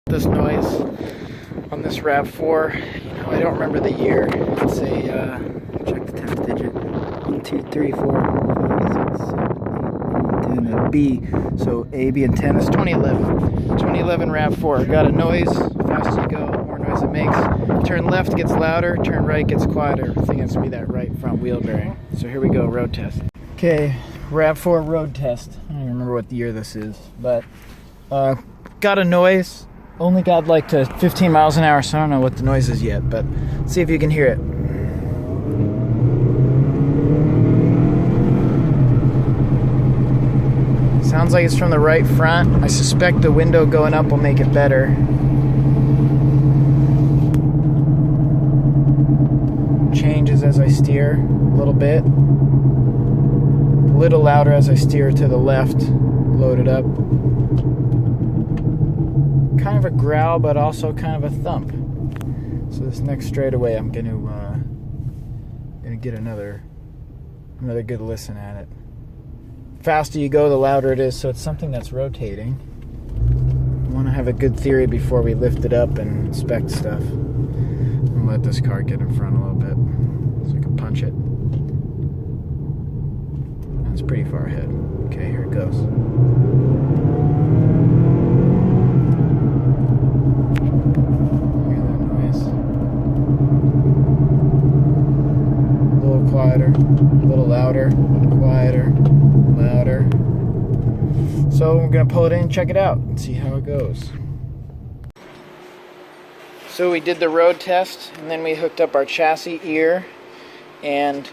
This noise on this rav4, you know, I don't remember the year. It's a, check the 10th digit. 1, 2, 3, 4, 5, 6, 7, 8, 9, 10, a B. So A, B, and 10 is 2011. 2011 rav4. Got a noise, faster you go, more noise it makes. Turn left gets louder, turn right gets quieter. I think it's gonna be that right front wheel bearing. So here we go, road test. Okay, rav4 road test. I don't even remember what the year this is, but got a noise. Only got like to 15 miles an hour, so I don't know what the noise is yet, but let's see if you can hear it. Sounds like it's from the right front. I suspect the window going up will make it better. Changes as I steer a little bit. A little louder as I steer to the left, load it up. Kind of a growl, but also kind of a thump. So this next straightaway, I'm gonna get another good listen at it. Faster you go, the louder it is. So it's something that's rotating. I want to have a good theory before we lift it up and inspect stuff. I'm gonna let this car get in front a little bit so I can punch it. That's pretty far ahead. Okay, here it goes. Quieter, a little louder, quieter, louder. So we're gonna pull it in and check it out and see how it goes. So we did the road test and then we hooked up our chassis ear, and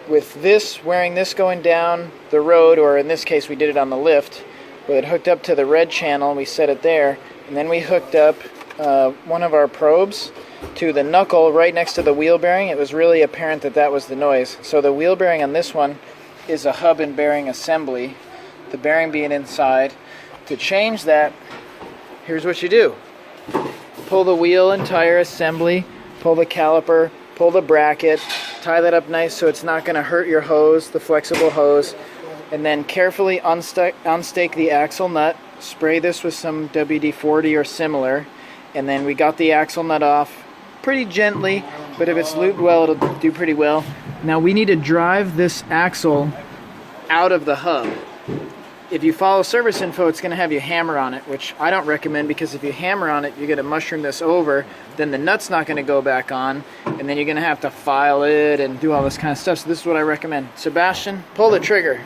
with this, wearing this going down the road, or in this case we did it on the lift, but it hooked up to the red channel and we set it there, and then we hooked up one of our probes to the knuckle right next to the wheel bearing. It was really apparent that that was the noise. So the wheel bearing on this one is a hub and bearing assembly, the bearing being inside. To change that, here's what you do. Pull the wheel and tire assembly, pull the caliper, pull the bracket, tie that up nice so it's not going to hurt your hose, the flexible hose, and then carefully unstake the axle nut, spray this with some WD-40 or similar, and then we got the axle nut off pretty gently, but if it's lubed well, it'll do pretty well. Now we need to drive this axle out of the hub. If you follow service info, it's going to have you hammer on it, which I don't recommend, because if you hammer on it, you're going to mushroom this over, then the nut's not going to go back on, and then you're going to have to file it and do all this kind of stuff. So this is what I recommend. Sebastian, pull the trigger.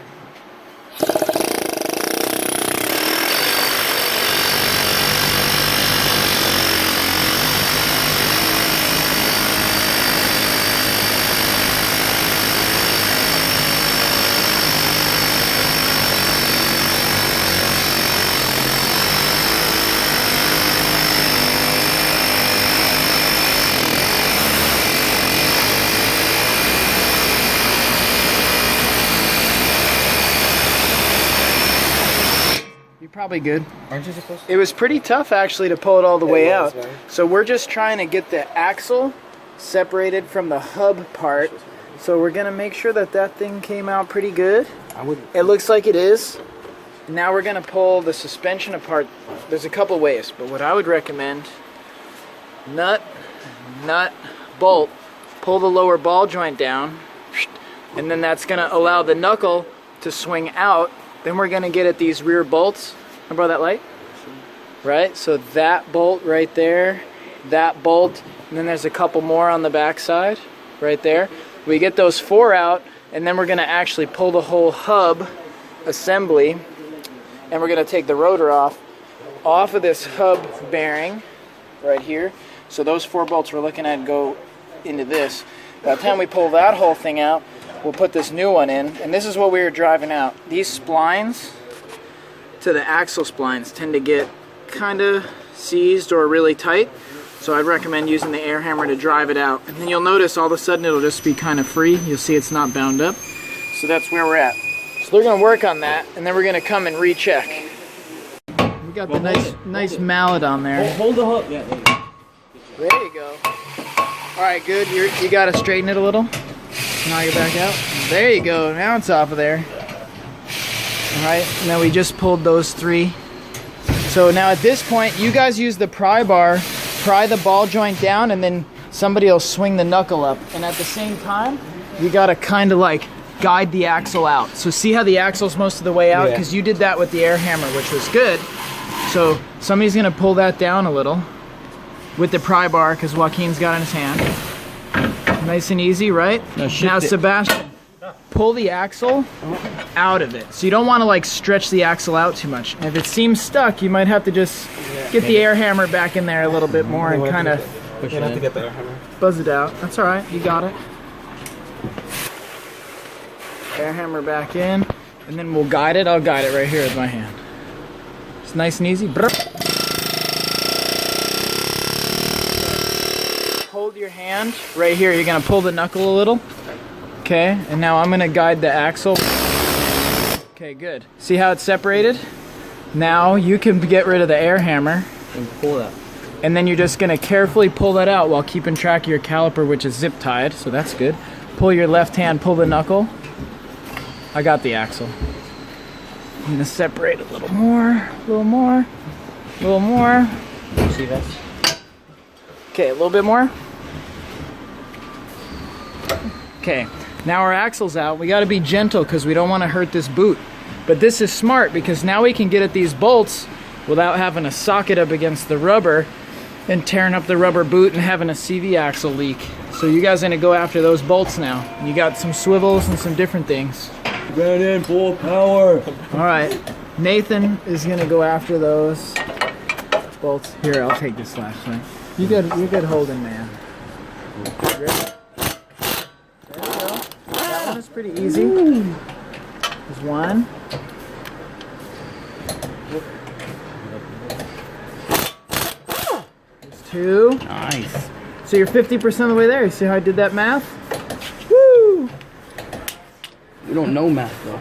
Probably good. Aren't you supposed to? It was pretty tough actually to pull it all the way out. Right? So we're just trying to get the axle separated from the hub part. So we're gonna make sure that that thing came out pretty good. It looks like it is. Now we're gonna pull the suspension apart. There's a couple ways, but what I would recommend: nut, bolt. Pull the lower ball joint down, and then that's gonna allow the knuckle to swing out. Then we're gonna get at these rear bolts. Remember that light? Right? So that bolt right there, that bolt, and then there's a couple more on the back side, right there. We get those 4 out, and then we're gonna actually pull the whole hub assembly, and we're gonna take the rotor off of this hub bearing right here. So those 4 bolts we're looking at go into this. By the time we pull that whole thing out, we'll put this new one in, and this is what we were driving out. These splines to the axle splines tend to get kind of seized or really tight, so I'd recommend using the air hammer to drive it out. And then you'll notice all of a sudden it'll just be kind of free. You'll see it's not bound up. So that's where we're at. So they're going to work on that, and then we're going to come and recheck. We got the nice mallet on there. Hold the hook. Yeah, there you go. There you go. All right, good. You got to straighten it a little. Now you're back out. There you go. Now it's off of there. All right. Now we just pulled those 3 So now at this point, you guys use the pry bar, pry the ball joint down, and then somebody will swing the knuckle up. And at the same time, you gotta kind of like guide the axle out. So see how the axle's most of the way out? Because you did that with the air hammer, which was good. So somebody's gonna pull that down a little with the pry bar, because Joaquin's got it in his hand. Nice and easy, right? Now Sebastian, pull the axle out of it. So you don't want to like stretch the axle out too much. And if it seems stuck, you might have to just get the air hammer back in there a little bit more and kind of push it in. To get the air hammer. Buzz it out. That's all right. You got it. Air hammer back in, and then we'll guide it. I'll guide it right here with my hand. It's nice and easy. Hold your hand right here. You're gonna pull the knuckle a little. Okay, and now I'm gonna guide the axle. Okay, good. See how it's separated? Now you can get rid of the air hammer. And pull that. And then you're just gonna carefully pull that out while keeping track of your caliper, which is zip tied, so that's good. Pull your left hand, pull the knuckle. I got the axle. I'm gonna separate a little more, a little more, a little more. See that? Okay, a little bit more. Okay, now our axle's out. We gotta be gentle because we don't wanna hurt this boot. But this is smart because now we can get at these bolts without having to sock it up against the rubber and tearing up the rubber boot and having a CV axle leak. So you guys are gonna go after those bolts now. You got some swivels and some different things. Ran in full power. All right, Nathan is gonna go after those bolts. Here, I'll take this last one. You good holding, man. Ready? There we go. That one is pretty easy. There's one. There's two. Nice. So you're 50% of the way there. You see how I did that math? Woo! We don't know math though.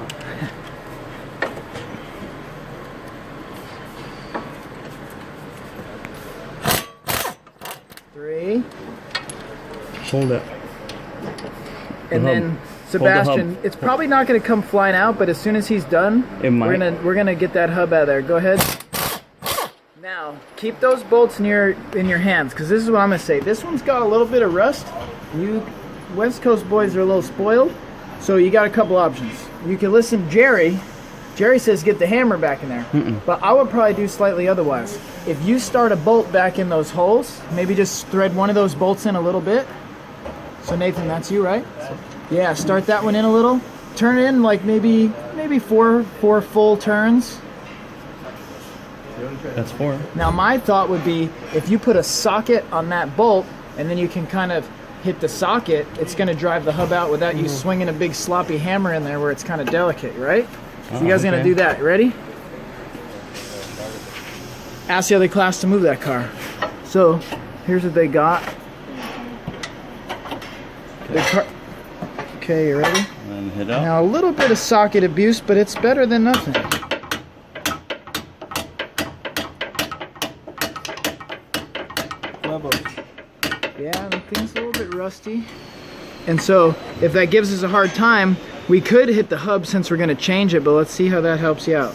Three. Hold it. And then Sebastian, it's probably not going to come flying out, but as soon as he's done, it might. we're gonna get that hub out of there. Go ahead. Now keep those bolts in your hands, because this is what I'm gonna say. This one's got a little bit of rust. You West Coast boys are a little spoiled, so you got a couple options. You can listen to Jerry. Jerry says get the hammer back in there, but I would probably do slightly otherwise. If you start a bolt back in those holes, maybe just thread one of those bolts in a little bit. So Nathan, that's you, right? Yeah, start that one in a little. Turn it in like maybe four full turns. That's 4. Now my thought would be if you put a socket on that bolt and then you can kind of hit the socket, it's going to drive the hub out without you swinging a big sloppy hammer in there where it's kind of delicate, right? So you guys are going to do that. Ready? Ask the other class to move that car. So here's what they got. Okay, you ready? And hit up. Now a little bit of socket abuse, but it's better than nothing. Yeah, the thing's a little bit rusty. And so if that gives us a hard time, we could hit the hub since we're going to change it, but let's see how that helps you out.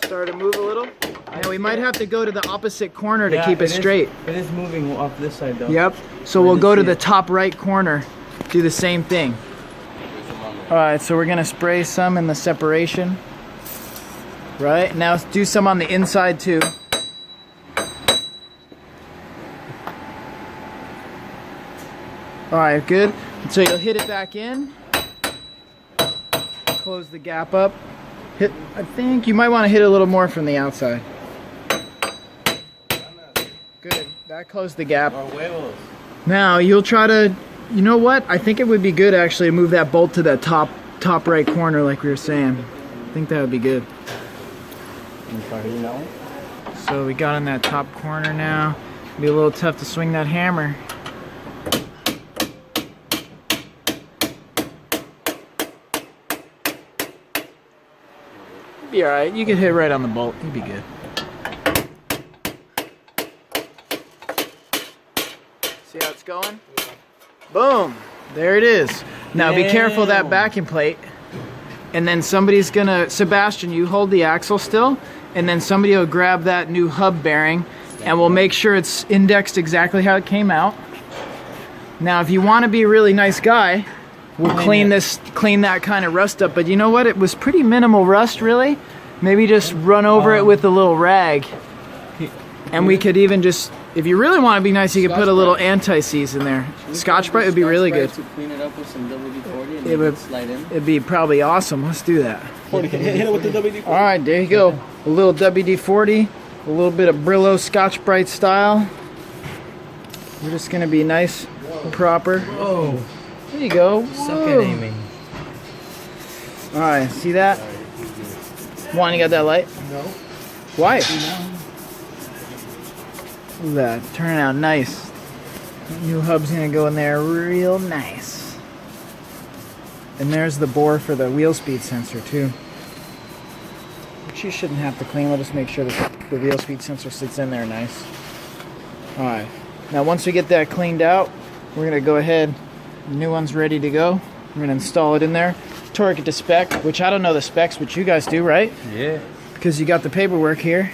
Start to move a little. Now we might have to go to the opposite corner to keep it straight. It is moving off this side though. Yep. So we'll go to the top right corner, do the same thing. Alright, so we're going to spray some in the separation. Right, now let's do some on the inside too. Alright, good. So you'll hit it back in. Close the gap up. Hit. I think you might want to hit a little more from the outside. Good, that closed the gap. Now you'll try to, you know what? I think it would be good actually to move that bolt to that top right corner like we were saying. I think that would be good. So we got in that top corner now. It'll be a little tough to swing that hammer. Be alright, you can hit right on the bolt. You'll be good. See how it's going? Boom! There it is. Now be careful of that backing plate. And then somebody's gonna, Sebastian, you hold the axle still, and then somebody will grab that new hub bearing, and we'll make sure it's indexed exactly how it came out. Now, if you want to be a really nice guy, we'll clean that kind of rust up. But you know what? It was pretty minimal rust, really. Maybe just run over it with a little rag. And we could even just, if you really want to be nice, you could put a little anti-seize in there. Scotch-Brite would be really good. To clean it up with some WD-40 and then it slide in. It'd be probably awesome. Let's do that. Hit it with the WD-40. All right, there you go. A little WD-40, a little bit of Brillo Scotch-Brite style. We're just gonna be nice and proper. Whoa. There you go. Suck it, Amy. All right, see that? Juan, you got that light? No. Why? Look at that, turning out nice. New hub's gonna go in there real nice. And there's the bore for the wheel speed sensor too. Which you shouldn't have to clean, we'll just make sure that the wheel speed sensor sits in there nice. Alright, now once we get that cleaned out, we're gonna go ahead, the new one's ready to go. We're gonna install it in there, torque it to spec, which I don't know the specs, but you guys do, right? Yeah. Because you got the paperwork here.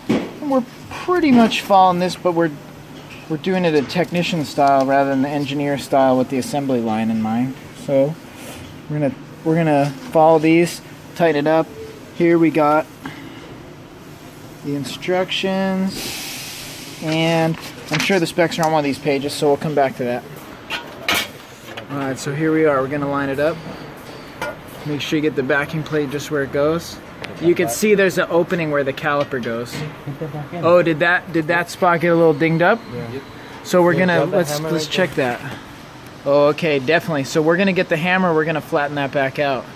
And we're pretty much following this, but we're doing it a technician style rather than the engineer style with the assembly line in mind. So we're gonna follow these, tighten it up. Here we got the instructions, and I'm sure the specs are on one of these pages, so we'll come back to that. Alright, so here we are. We're gonna line it up. Make sure you get the backing plate just where it goes. You can see there's an opening where the caliper goes. Oh, did that spot get a little dinged up? Yeah. So we're gonna let's check that. Oh, okay, definitely. So we're gonna get the hammer. We're gonna flatten that back out.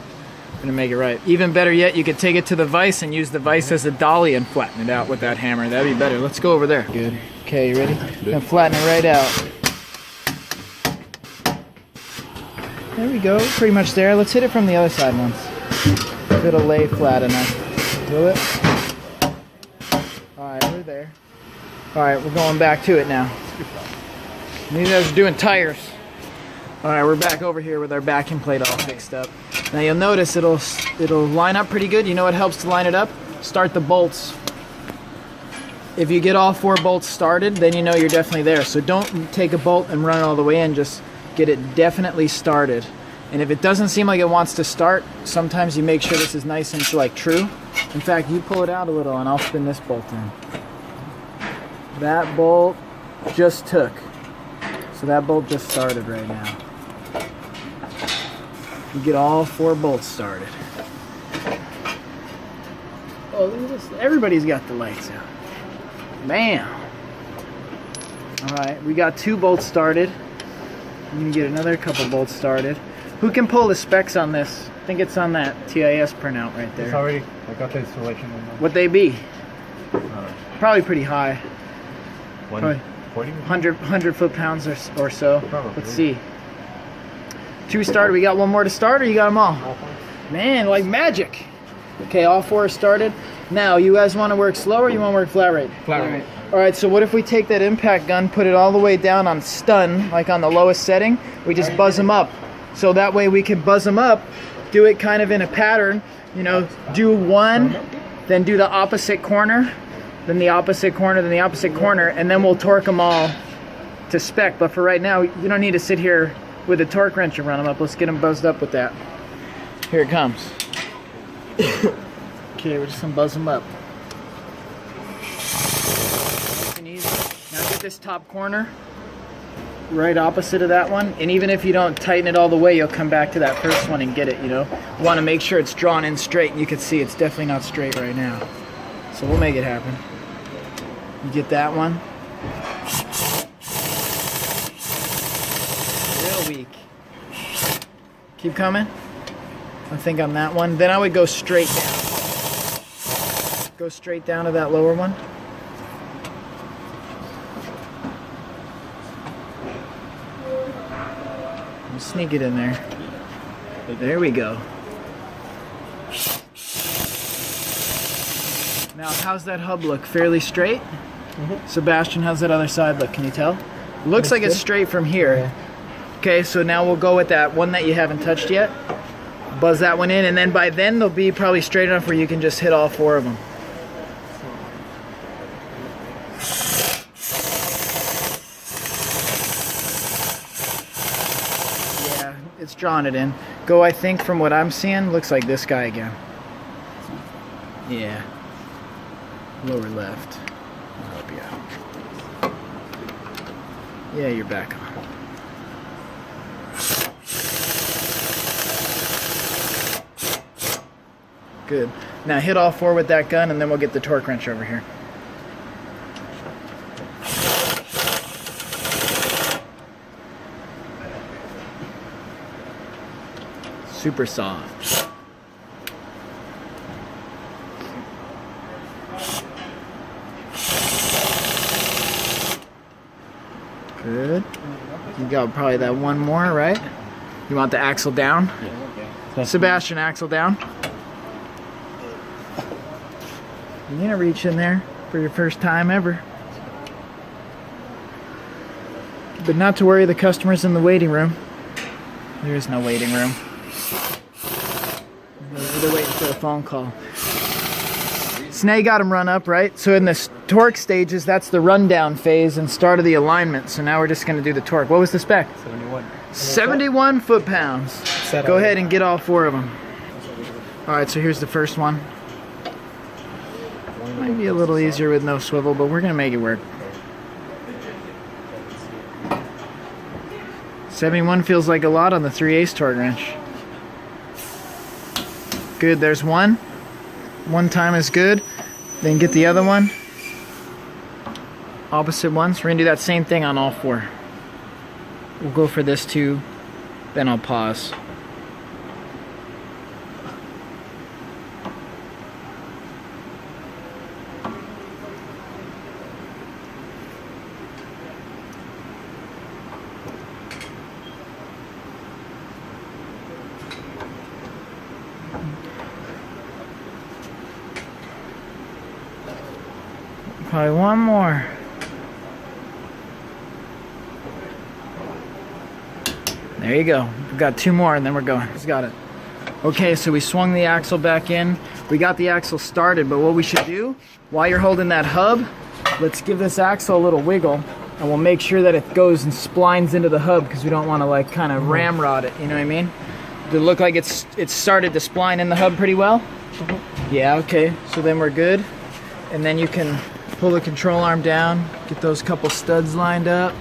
We're gonna make it right. Even better yet, you could take it to the vise and use the vise as a dolly and flatten it out with that hammer. That'd be better. Let's go over there. Good. Okay, you ready? Gonna flatten it right out. There we go. Pretty much there. Let's hit it from the other side once. It'll lay flat enough. Will it? Alright, we're there. Alright, we're going back to it now. These guys are doing tires. Alright, we're back over here with our backing plate all fixed up. Now you'll notice it'll line up pretty good. You know what helps to line it up? Start the bolts. If you get all 4 bolts started, then you know you're definitely there. So don't take a bolt and run it all the way in. Just get it definitely started. And if it doesn't seem like it wants to start, sometimes you make sure this is nice and like true. In fact, you pull it out a little and I'll spin this bolt in. That bolt just took. So that bolt just started right now. You get all 4 bolts started. Oh, look at this. Everybody's got the lights out. Bam! Alright, we got 2 bolts started. I'm gonna get another couple bolts started. Who can pull the specs on this? I think it's on that TIS printout right there. It's already, I got the installation on that. What'd they be? Probably pretty high. 140? 100 foot-pounds or so. Probably. Let's see. 2 started. We got 1 more to start, or you got them all? Man, like magic. Okay, all 4 are started. Now, you guys want to work slow or you want to work flat rate? Flat rate. Alright, so what if we take that impact gun, put it all the way down on stun, like on the lowest setting, we just buzz them up. So that way we can buzz them up, do it kind of in a pattern, you know, do 1, then do the opposite corner, then the opposite corner, then the opposite corner, and then we'll torque them all to spec. But for right now, you don't need to sit here with a torque wrench and run them up. Let's get them buzzed up with that. Here it comes. Okay, we're just gonna buzz them up. Nice and easy. Now get this top corner right opposite of that one, and even if you don't tighten it all the way, you'll come back to that first one and get it, you know. Want to make sure it's drawn in straight, and you can see it's definitely not straight right now. So we'll make it happen. You get that one. Real weak. Keep coming. I think on that one. Then I would go straight down. Go straight down to that lower one. Sneak it in there. There we go. Now, how's that hub look? Fairly straight? Mm-hmm. Sebastian, how's that other side look? Can you tell? Looks like it's straight from here. Yeah. Okay, so now we'll go with that one that you haven't touched yet. Buzz that one in, and then by then they'll be probably straight enough where you can just hit all 4 of them. Yeah, it's drawing it in. Go, I think, from what I'm seeing, looks like this guy again. Yeah. Lower left. I'll help you out. Yeah, you're back on. Good. Now hit all 4 with that gun, and then we'll get the torque wrench over here. Super soft. Good. You got probably that one more, right? You want the axle down? Yeah, okay. Sebastian, axle down. You're gonna reach in there for your first time ever. But not to worry, the customer's in the waiting room. There is no waiting room. They're waiting for a phone call. So now you got them run up, right? So in the torque stages, that's the rundown phase and start of the alignment. So now we're just gonna do the torque. What was the spec? 71. 71 foot-pounds. Go ahead and get all 4 of them. All right, so here's the first one. Might be a little easier with no swivel, but we're gonna make it work. 71 feels like a lot on the 3/8 torque wrench. Good, there's one. One time is good. Then get the other one. Opposite ones. We're gonna do that same thing on all 4. We'll go for this too, then I'll pause. Probably one more. There you go. We've got 2 more and then we're going. He's got it. Okay, so we swung the axle back in. We got the axle started, but what we should do, while you're holding that hub, let's give this axle a little wiggle, and we'll make sure that it goes and splines into the hub, because we don't want to like kind of ramrod it, you know what I mean? Does it look like it's started to spline in the hub pretty well? Yeah, okay, so then we're good. And then you can pull the control arm down, get those couple studs lined up.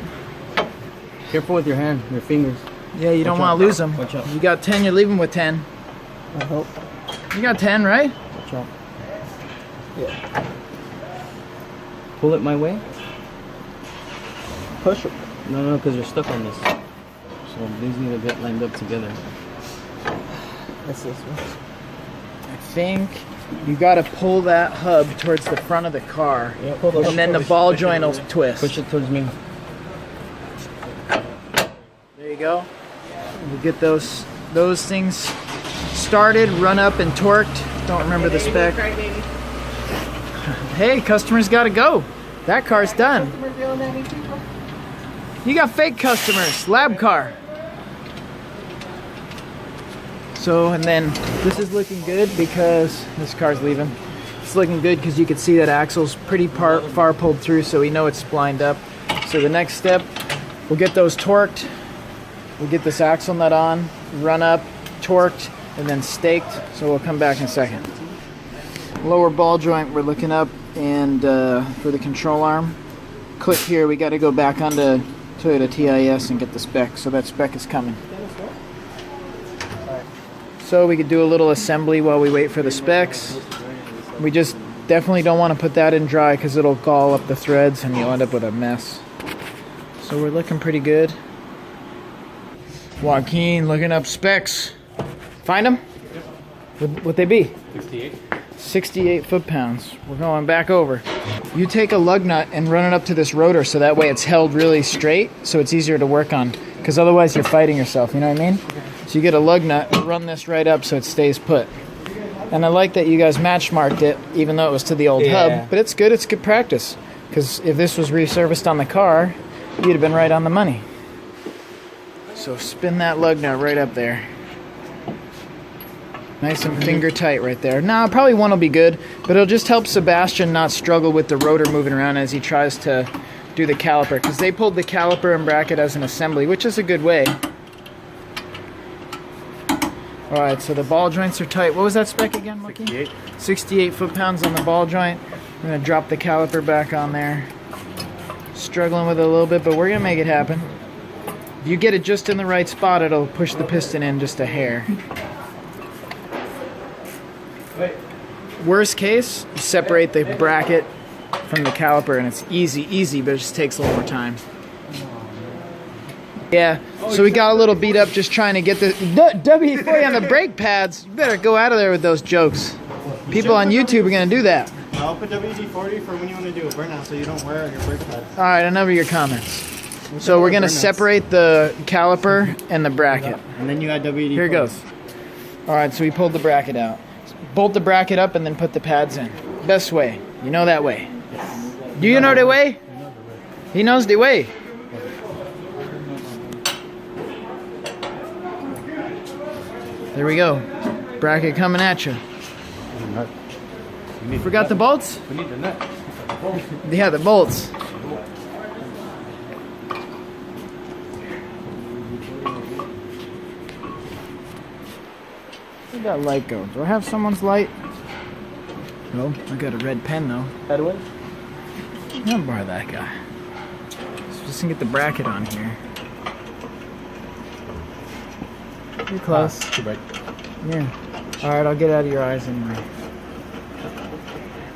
Careful with your hand, your fingers. Yeah, you don't want to lose them. Watch out. You got 10, you're leaving with 10. I hope. You got 10, right? Watch out. Yeah. Pull it my way. Push it. No, because you're stuck on this. So these need to get lined up together. That's this one. I think you got to pull that hub towards the front of the car, Yeah, pull those- and then the ball joint will twist. Push it towards me. There you go. We'll get those things started, run up and torqued. Don't remember the spec. Hey, customers got to go. That car's done. You got fake customers. Lab car. So, and then this is looking good because this car's leaving. It's looking good because you can see that axle's pretty far pulled through, so we know it's splined up. So the next step, we'll get those torqued. We'll get this axle nut on, run up, torqued, and then staked. So we'll come back in a second. Lower ball joint we're looking up, and for the control arm, click here. We got to go back onto Toyota TIS and get the spec. So that spec is coming. So we could do a little assembly while we wait for the specs. We just definitely don't want to put that in dry because it'll gall up the threads and you'll end up with a mess. So we're looking pretty good. Joaquin looking up specs. Find them? What they be? 68. 68 foot-pounds. We're going back over. You take a lug nut and run it up to this rotor so that way it's held really straight so it's easier to work on. Because otherwise you're fighting yourself, you know what I mean? So you get a lug nut and run this right up so it stays put. And I like that you guys match marked it even though it was to the old hub. But it's good practice. Because if this was resurfaced on the car, you'd have been right on the money. So spin that lug nut right up there. Nice and finger tight right there. Now, probably one will be good, but it'll just help Sebastian not struggle with the rotor moving around as he tries to do the caliper, because they pulled the caliper and bracket as an assembly, which is a good way. Alright, so the ball joints are tight. What was that spec again, Mookie? 68. 68 foot-pounds on the ball joint. We're going to drop the caliper back on there. Struggling with it a little bit, but we're going to make it happen. If you get it just in the right spot, it'll push the piston in just a hair. Worst case, you separate the bracket from the caliper, and it's easy, but it just takes a little more time. Yeah, so we got a little beat up just trying to get the WD-40 on the brake pads. You better go out of there with those jokes. People on YouTube are going to do that. I'll put WD-40 for when you want to do a burnout so you don't wear out your brake pads. All right, enough of your comments. So we're going to separate the caliper and the bracket. And then you add WD-40. Here it goes. All right, so we pulled the bracket out. Bolt the bracket up and then put the pads in. Best way. You know that way. Do you know the way? He knows the way. There we go. Bracket coming at you. Forgot the bolts? We need the nut. Yeah, the bolts. Where'd that light go? Do I have someone's light? No, I got a red pen though. Edwin? I'll borrow that guy. So just gonna get the bracket on here. You're close. Too bad. Yeah. Alright, I'll get out of your eyes anyway.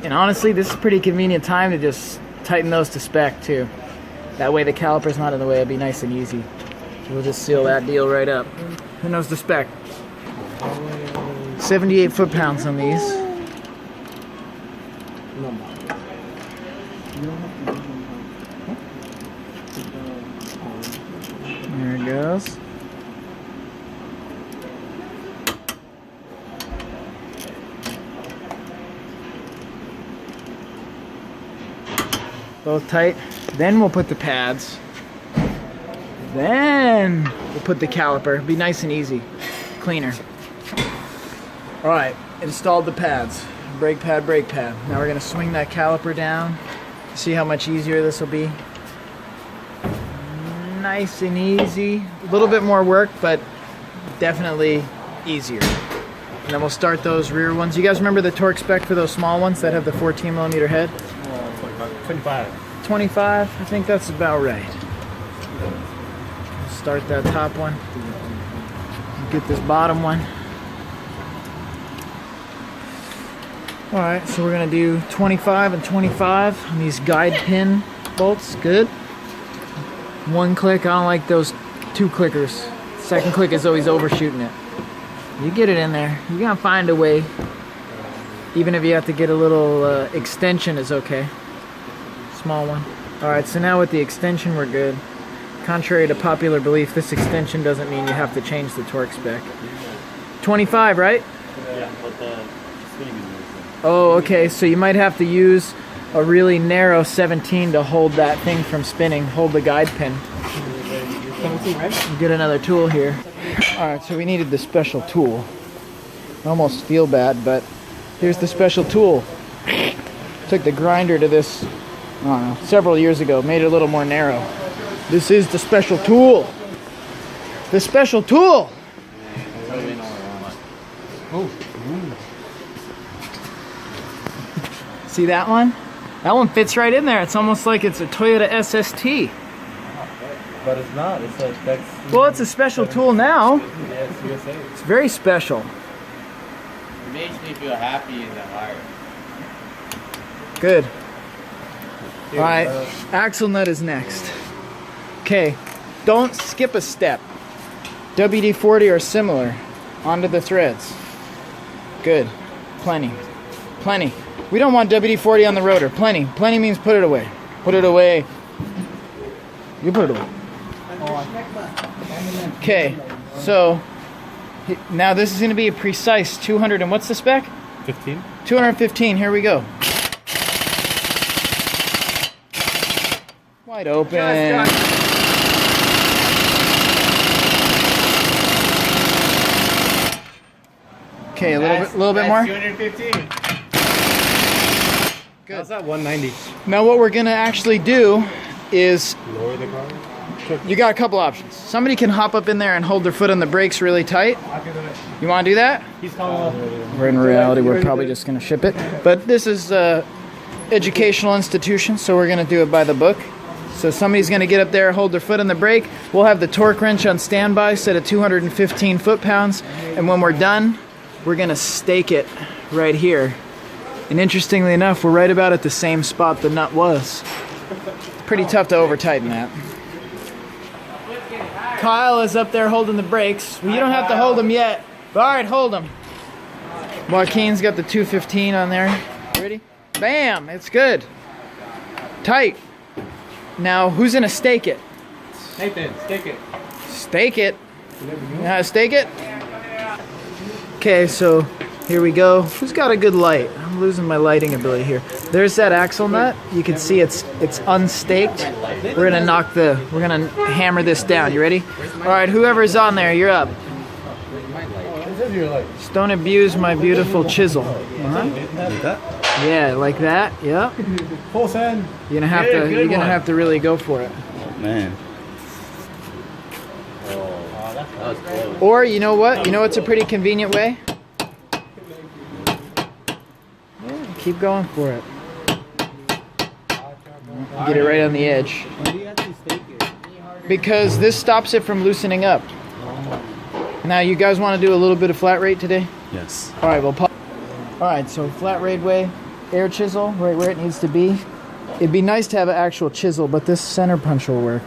And honestly, this is a pretty convenient time to just tighten those to spec too. That way the caliper's not in the way, it'll be nice and easy. We'll just seal that deal right up. Who knows the spec? 78 foot-pounds on these. There it goes. Both tight. Then we'll put the pads. Then we'll put the caliper. Be nice and easy. Cleaner. Alright, installed the pads. Brake pad, brake pad. Now we're going to swing that caliper down. See how much easier this will be. Nice and easy. A little bit more work, but definitely easier. And then we'll start those rear ones. You guys remember the torque spec for those small ones that have the 14mm head? 25. 25, I think that's about right. Start that top one. Get this bottom one. Alright, so we're going to do 25 and 25 on these guide pin bolts. Good. One click, I don't like those two clickers. Second click is always overshooting it. You get it in there. You're going to find a way. Even if you have to get a little extension is okay. Small one. Alright, so now with the extension we're good. Contrary to popular belief, this extension doesn't mean you have to change the torque spec. 25, right? Yeah, but the spinning is Oh, okay, so you might have to use a really narrow 17 to hold that thing from spinning. Hold the guide pin. 17, right? Get another tool here. Alright, so we needed the special tool. I almost feel bad, but here's the special tool. Took the grinder to this, I don't know, several years ago. Made it a little more narrow. This is the special tool. The special tool! Oh. See that one? That one fits right in there. It's almost like it's a Toyota SST. But it's not. It's like that's. Well, it's a special tool now. Yeah, it's USA. It's very special. It makes me feel happy in the heart. Good. Alright, axle nut is next. Okay, don't skip a step. WD-40 or similar onto the threads. Good. Plenty. Plenty. We don't want WD-40 on the rotor. Plenty. Plenty means put it away. Put it away. You put it away. Okay, so now this is going to be a precise 200 and what's the spec? 15. 215. Here we go. Wide open. Okay, a little bit more. 215. Good. How's that 190? Now what we're gonna actually do is Lower the car? you got a couple options. Somebody can hop up in there and hold their foot on the brakes really tight. You want to do that? He's calling. We're in reality, we're probably just going to ship it. But this is an educational institution, so we're going to do it by the book. So somebody's going to get up there, hold their foot on the brake. We'll have the torque wrench on standby, set at 215 foot-pounds. And when we're done, we're going to stake it right here. And interestingly enough, we're right about at the same spot the nut was. Pretty tough to over-tighten that. Kyle is up there holding the brakes. Well, you don't have to hold them yet. All right, hold them. Joaquin's got the 215 on there. Ready? Bam! It's good. Tight. Now, who's gonna stake it? Nathan, stick it. Stake it? You know how to stake it? Okay, so here we go. Who's got a good light? I'm losing my lighting ability here. There's that axle nut. You can see it's unstaked. We're gonna hammer this down. You ready? All right, whoever's on there, you're up. Just don't abuse my beautiful chisel. Yeah, like that. Yeah. Full send. You're gonna have to really go for it. Man. Or you know what? You know what's a pretty convenient way? Yeah, keep going for it. Get it right on the edge. Because this stops it from loosening up. Now, you guys want to do a little bit of flat rate today? Yes. All right, well, all right, so flat rate way, air chisel, right where it needs to be. It'd be nice to have an actual chisel, but this center punch will work.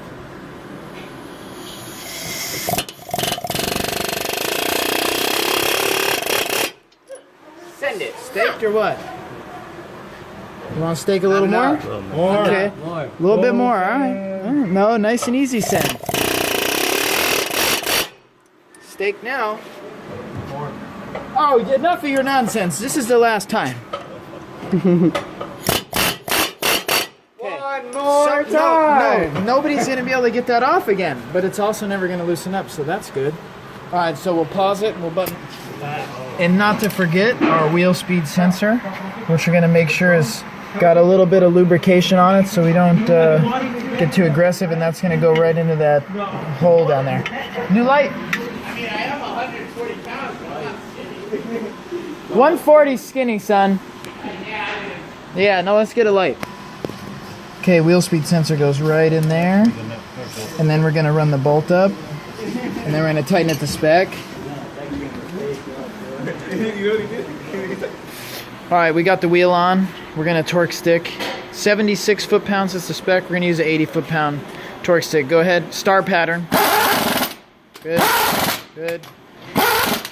Send it. Staked or what? You want to stake a little more? More. Okay. More. A little bit more, all right. All right. No, nice and easy send. Stake now. Oh, enough of your nonsense. This is the last time. One more time. No, nobody's going to be able to get that off again, but it's also never going to loosen up, so that's good. All right, so we'll pause it and we'll button. And not to forget our wheel speed sensor, which we're going to make sure is got a little bit of lubrication on it so we don't get too aggressive, and that's going to go right into that hole down there. New light. 140 skinny, son. Yeah, no, let's get a light. Okay, wheel speed sensor goes right in there. And then we're going to run the bolt up. And then we're going to tighten it to spec. Alright, we got the wheel on. We're going to torque stick. 76 foot-pounds is the spec. We're going to use an 80 foot-pound torque stick. Go ahead. Star pattern. Good. Good.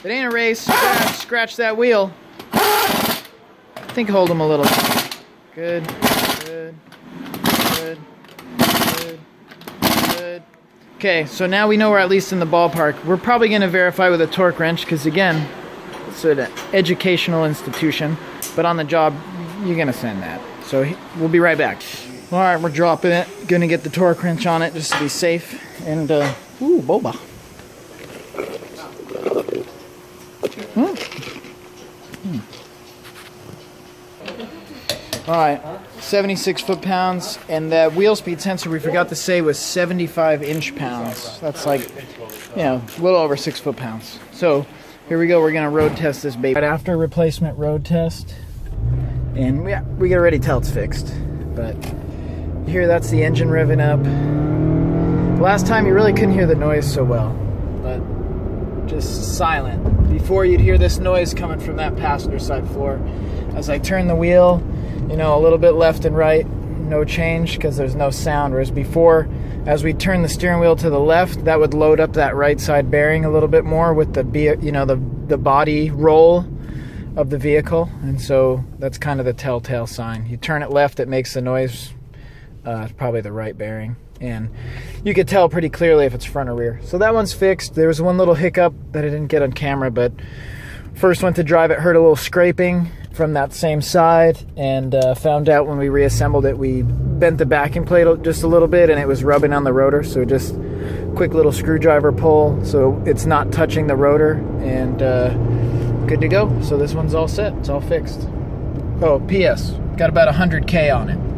It ain't a race. Scratch that wheel. I think hold them a little. Good. Good. Good. Good. Good. Okay, so now we know we're at least in the ballpark. We're probably going to verify with a torque wrench because, again, it's an educational institution. But on the job, you're going to send that. So we'll be right back. All right, we're dropping it. Going to get the torque wrench on it just to be safe. And, ooh, boba. All right, 76 foot-pounds, and that wheel speed sensor we forgot to say was 75 inch-pounds. That's like, you know, a little over 6 foot-pounds. So here we go. We're gonna road test this baby. Right after replacement road test, and we can already tell it's fixed. But here, that's the engine revving up. Last time you really couldn't hear the noise so well, but just silent. Before you'd hear this noise coming from that passenger side floor. As I turn the wheel, you know, a little bit left and right, no change because there's no sound. Whereas before, as we turn the steering wheel to the left, that would load up that right side bearing a little bit more with the, you know, the body roll of the vehicle, and so that's kind of the telltale sign. You turn it left, it makes the noise. It's probably the right bearing, and you could tell pretty clearly if it's front or rear. So that one's fixed. There was one little hiccup that I didn't get on camera, but first went to drive it, heard a little scraping from that same side, and found out when we reassembled it, we bent the backing plate just a little bit and it was rubbing on the rotor, so just quick little screwdriver pull so it's not touching the rotor, and good to go. So this one's all set. It's all fixed. Oh, P.S. Got about 100K on it.